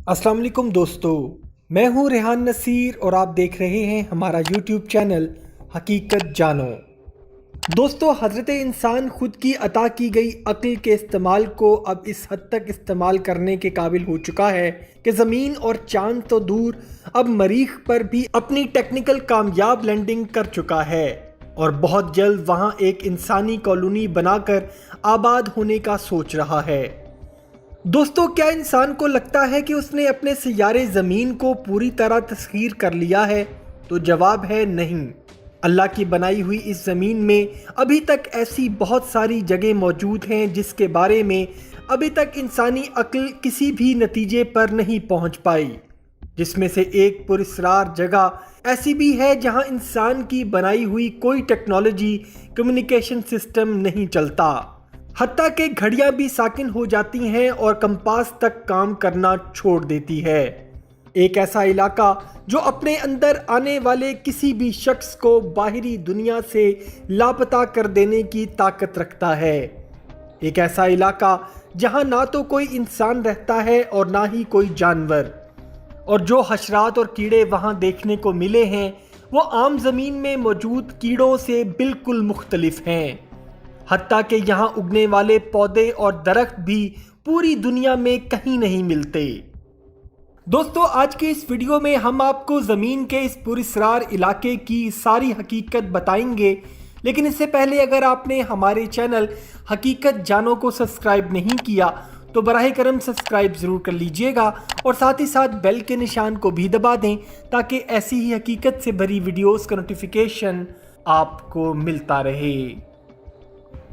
अस्सलाम वालेकुम दोस्तों, मैं हूं रेहान नसीर और आप देख रहे हैं हमारा यूट्यूब चैनल हकीकत जानो। दोस्तों, हज़रत इंसान खुद की अता की गई अक्ल के इस्तेमाल को अब इस हद तक इस्तेमाल करने के काबिल हो चुका है कि ज़मीन और चांद तो दूर, अब मरीख पर भी अपनी टेक्निकल कामयाब लैंडिंग कर चुका है और बहुत जल्द वहां एक इंसानी कॉलोनी बनाकर आबाद होने का सोच रहा है। दोस्तों, क्या इंसान को लगता है कि उसने अपने सैयारे ज़मीन को पूरी तरह तस्खीर कर लिया है? तो जवाब है नहीं। अल्लाह की बनाई हुई इस ज़मीन में अभी तक ऐसी बहुत सारी जगह मौजूद हैं जिसके बारे में अभी तक इंसानी अक्ल किसी भी नतीजे पर नहीं पहुंच पाई, जिसमें से एक पुरस्रार जगह ऐसी भी है जहां इंसान की बनाई हुई कोई टेक्नोलॉजी कम्युनिकेशन सिस्टम नहीं चलता। हत्ता कि घड़ियां भी साकिन हो जाती हैं और कंपास तक काम करना छोड़ देती है। एक ऐसा इलाका जो अपने अंदर आने वाले किसी भी शख्स को बाहरी दुनिया से लापता कर देने की ताकत रखता है। एक ऐसा इलाका जहां ना तो कोई इंसान रहता है और ना ही कोई जानवर, और जो हशरात और कीड़े वहां देखने को मिले हैं वो आम ज़मीन में मौजूद कीड़ों से बिल्कुल मुख्तलिफ हैं। हत्ता कि यहाँ उगने वाले पौधे और दरख्त भी पूरी दुनिया में कहीं नहीं मिलते। दोस्तों, आज के इस वीडियो में हम आपको ज़मीन के इस पुरस्रार इलाके की सारी हकीकत बताएंगे, लेकिन इससे पहले अगर आपने हमारे चैनल हकीकत जानो को सब्सक्राइब नहीं किया तो बराह करम सब्सक्राइब ज़रूर कर लीजिएगा और साथ ही साथ बेल के निशान को भी दबा दें ताकि ऐसी ही हकीकत से भरी वीडियोस का नोटिफिकेशन आपको मिलता रहे।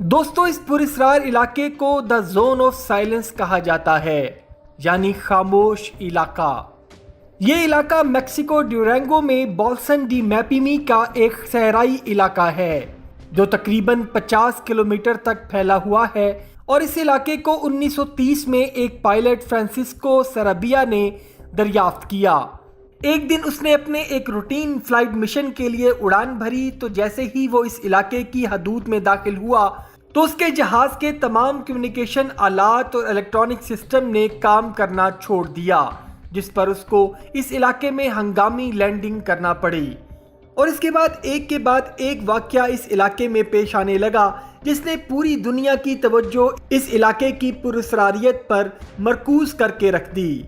दोस्तों, इस पुरस्रार इलाके को द जोन ऑफ साइलेंस कहा जाता है, यानी खामोश इलाका। ये इलाका मेक्सिको ड्यूरेंगो में बोल्सन डी मैपिमी का एक सहराई इलाका है जो तकरीबन 50 किलोमीटर तक फैला हुआ है, और इस इलाके को 1930 में एक पायलट फ्रांसिस्को सराबिया ने दरियाफ्त किया। एक दिन उसने अपने एक रूटीन फ्लाइट मिशन के लिए उड़ान भरी, तो जैसे ही वो इस इलाके की हदूद में दाखिल हुआ तो उसके जहाज के तमाम कम्युनिकेशन आलात और इलेक्ट्रॉनिक सिस्टम ने काम करना छोड़ दिया, जिस पर उसको इस इलाके में हंगामी लैंडिंग करना पड़ी। और इसके बाद एक वाकया इस इलाके में पेश आने लगा जिसने पूरी दुनिया की तवज्जो इस इलाके की पुरस्रारियत पर मरकूज करके रख दी।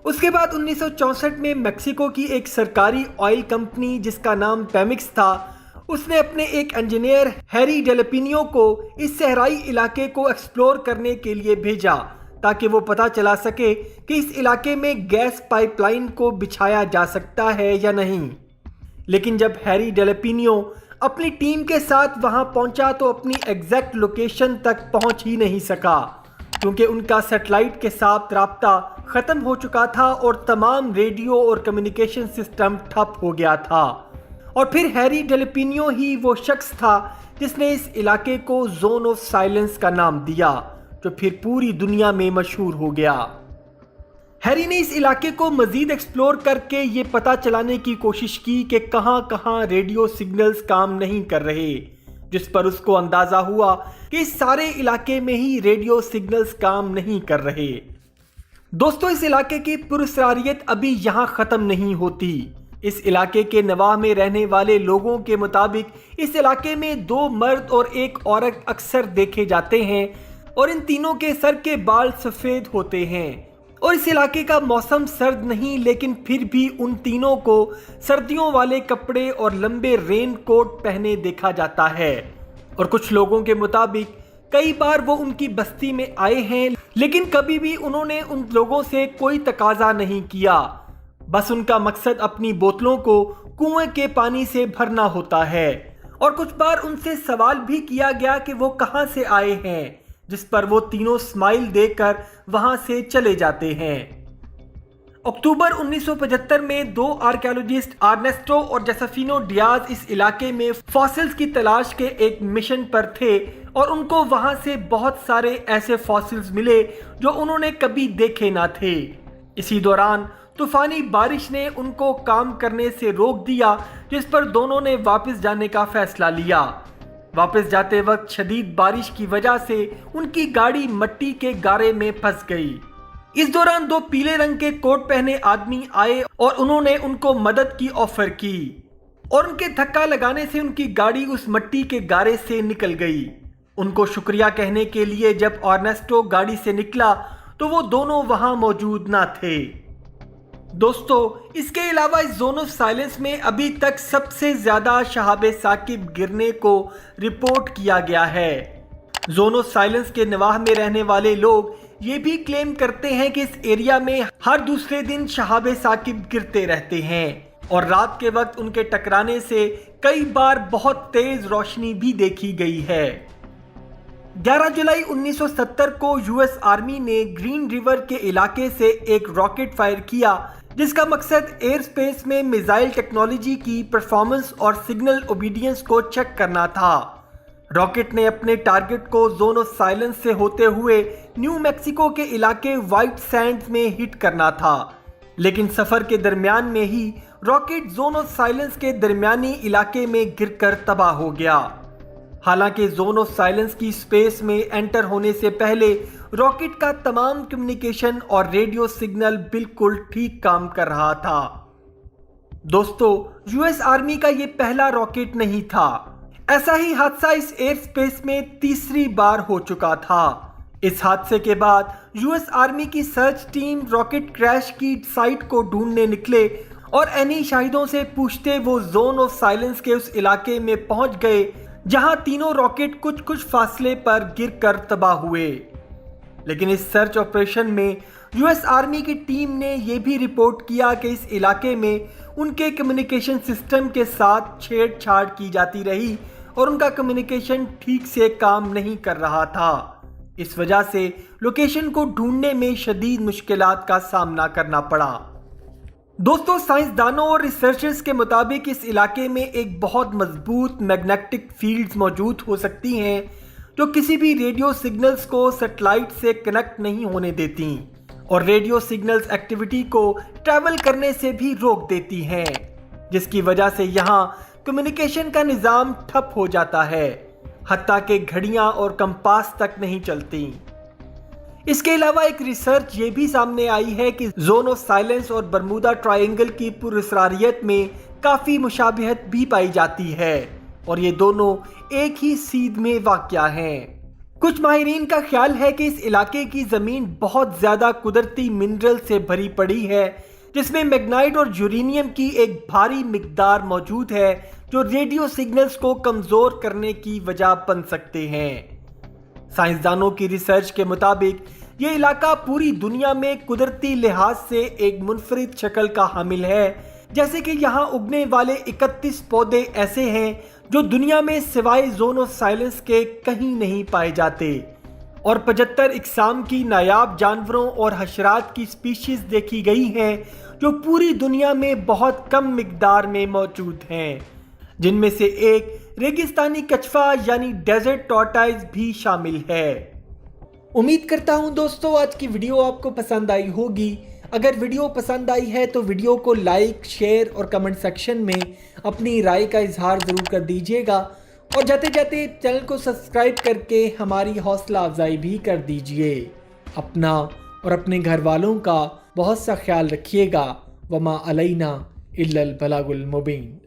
उसके बाद 1964 में मेक्सिको की एक सरकारी ऑयल कंपनी जिसका नाम पेमिक्स था, उसने अपने एक इंजीनियर हैरी डेलपिनियो को इस सहराई इलाके को एक्सप्लोर करने के लिए भेजा ताकि वो पता चला सके कि इस इलाके में गैस पाइपलाइन को बिछाया जा सकता है या नहीं। लेकिन जब हैरी डेलपिनियो अपनी टीम के साथ वहां पहुंचा तो अपनी एग्जैक्ट लोकेशन तक पहुंच ही नहीं सका, क्योंकि उनका सैटेलाइट के साथ राब्ता ख़त्म हो चुका था और तमाम रेडियो और कम्युनिकेशन सिस्टम ठप हो गया था। और फिर हैरी डेलपिनियो ही वो शख्स था जिसने इस इलाके को जोन ऑफ साइलेंस का नाम दिया, जो फिर पूरी दुनिया में मशहूर हो गया। हैरी ने इस इलाके को मजीद एक्सप्लोर करके ये पता चलाने की कोशिश की कि कहां कहां रेडियो सिग्नल्स काम नहीं कर रहे, जिस पर उसको अंदाजा हुआ कि इस सारे इलाके में ही रेडियो सिग्नल्स काम नहीं कर रहे। दोस्तों, इस इलाके की पुरस्रारियत अभी यहां ख़त्म नहीं होती। इस इलाके के नवाह में रहने वाले लोगों के मुताबिक इस इलाके में 2 मर्द और 1 औरत अक्सर देखे जाते हैं और इन तीनों के सर के बाल सफ़ेद होते हैं। और इस इलाके का मौसम सर्द नहीं, लेकिन फिर भी उन तीनों को सर्दियों वाले कपड़े और लंबे रेन कोट पहने देखा जाता है। और कुछ लोगों के मुताबिक कई बार वो उनकी बस्ती में आए हैं, लेकिन कभी भी उन्होंने उन लोगों से कोई तकाजा नहीं किया। बस उनका मकसद अपनी बोतलों को कुएं के पानी से भरना होता है। और कुछ बार उनसे सवाल भी किया गया कि वो कहां से आए हैं, जिस पर वो तीनों स्माइल देकर वहां से चले जाते हैं। अक्टूबर 1975 में 2 आर्कियोलॉजिस्ट आर्नेस्टो और जोसेफिनो डियाज इस इलाके में फॉसिल्स की तलाश के एक मिशन पर थे और उनको वहां से बहुत सारे ऐसे फॉसिल्स मिले जो उन्होंने कभी देखे ना थे। इसी दौरान तूफानी बारिश ने उनको काम करने से रोक दिया, जिस पर दोनों ने वापस जाने का फैसला लिया। वापस जाते वक्त शदीद बारिश की वजह से उनकी गाड़ी मट्टी के गारे में फंस गई। इस दौरान दो पीले रंग के कोट पहने आदमी आए और उन्होंने उनको मदद की ऑफर की और उनके धक्का लगाने से उनकी गाड़ी उस मट्टी के गारे से निकल गई। उनको शुक्रिया कहने के लिए जब अर्नेस्टो गाड़ी से निकला तो वो दोनों वहां मौजूद ना थे। दोस्तों, इसके अलावा इस जोन ऑफ साइलेंस में अभी तक सबसे ज्यादा शहाब साकिब गिरने को रिपोर्ट किया गया है। जोन ऑफ साइलेंस के नवाह में रहने वाले लोग ये भी क्लेम करते हैं कि इस एरिया में हर दूसरे दिन शहाब साकिब गिरते रहते हैं और रात के वक्त उनके टकराने से कई बार बहुत तेज रोशनी भी देखी गई है। 11 जुलाई 1970 को यूएस आर्मी ने ग्रीन रिवर के इलाके से एक रॉकेट फायर किया जिसका मकसद एयर स्पेस में मिसाइल टेक्नोलॉजी की परफॉर्मेंस और सिग्नल ओबीडियंस को चेक करना था। रॉकेट ने अपने टारगेट को जोन ऑफ साइलेंस से होते हुए न्यू मैक्सिको के इलाके व्हाइट सैंड्स में हिट करना था, लेकिन सफर के दरमियान में ही रॉकेट जोन ऑफ साइलेंस के दरमियानी इलाके में गिरकर तबाह हो गया। हालांकि जोन ऑफ साइलेंस की स्पेस में एंटर होने से पहले रॉकेट का तमाम कम्युनिकेशन और रेडियो सिग्नल बिल्कुल ठीक काम कर रहा था। दोस्तों, यूएस आर्मी का यह पहला रॉकेट नहीं था। ऐसा ही हादसा इस एयर स्पेस में तीसरी बार हो चुका था। इस हादसे के बाद यूएस आर्मी की सर्च टीम रॉकेट क्रैश की साइट को ढूंढने निकले और एनी शाहिदों से पूछते वो जोन ऑफ साइलेंस के उस इलाके में पहुंच गए जहां तीनों रॉकेट कुछ कुछ फासले पर गिरकर तबाह हुए। लेकिन इस सर्च ऑपरेशन में यूएस आर्मी की टीम ने यह भी रिपोर्ट किया कि इस इलाके में उनके कम्युनिकेशन सिस्टम के साथ छेड़छाड़ की जाती रही और उनका कम्युनिकेशन ठीक से काम नहीं कर रहा था। इस वजह से लोकेशन को ढूंढने में शदीद मुश्किलात का सामना करना पड़ा। दोस्तों, साइंसदानों और रिसर्चर्स के मुताबिक इस इलाके में एक बहुत मजबूत मैग्नेटिक फील्ड्स मौजूद हो सकती हैं जो किसी भी रेडियो सिग्नल्स को सैटेलाइट से कनेक्ट नहीं होने देती और रेडियो सिग्नल्स एक्टिविटी को ट्रैवल करने से भी रोक देती हैं, जिसकी वजह से यहाँ कम्युनिकेशन का निज़ाम ठप हो जाता है, हत्ता कि घड़ियां और कंपास तक नहीं चलती। इसके अलावा एक रिसर्च ये भी सामने आई है कि जोन ऑफ साइलेंस और बरमूदा ट्रायंगल की पुरअसरारियत में काफ़ी मुशाबिहत भी पाई जाती है और ये दोनों एक ही सीध में वाक़या हैं। कुछ माहिरीन का ख्याल है कि इस इलाके की ज़मीन बहुत ज़्यादा कुदरती मिनरल से भरी पड़ी है जिसमें मैग्नाइट और यूरेनियम की एक भारी मिकदार मौजूद है जो रेडियो सिग्नल्स को कमज़ोर करने की वजह बन सकते हैं। साइंसदानों की रिसर्च के मुताबिक ये इलाका पूरी दुनिया में कुदरती लिहाज से एक मुनफरिद शक्ल का हामिल है, जैसे कि यहाँ उगने वाले 31 पौधे ऐसे हैं जो दुनिया में सिवाय जोन ऑफ साइलेंस के कहीं नहीं पाए जाते और 75 इकसाम की नायाब जानवरों और हशरात की स्पीशीज देखी गई हैं जो पूरी दुनिया में बहुत कम मिकदार में मौजूद हैं, जिनमें से एक रेगिस्तानी कछवा यानी डेजर्ट टॉर्टाइज भी शामिल है। उम्मीद करता हूं दोस्तों आज की वीडियो आपको पसंद आई होगी। अगर वीडियो पसंद आई है तो वीडियो को लाइक, शेयर और कमेंट सेक्शन में अपनी राय का इजहार ज़रूर कर दीजिएगा और जाते जाते चैनल को सब्सक्राइब करके हमारी हौसला अफजाई भी कर दीजिए। अपना और अपने घर वालों का बहुत सा ख्याल रखिएगा। वमा अलैना इल्लल बलागुल मुबीन।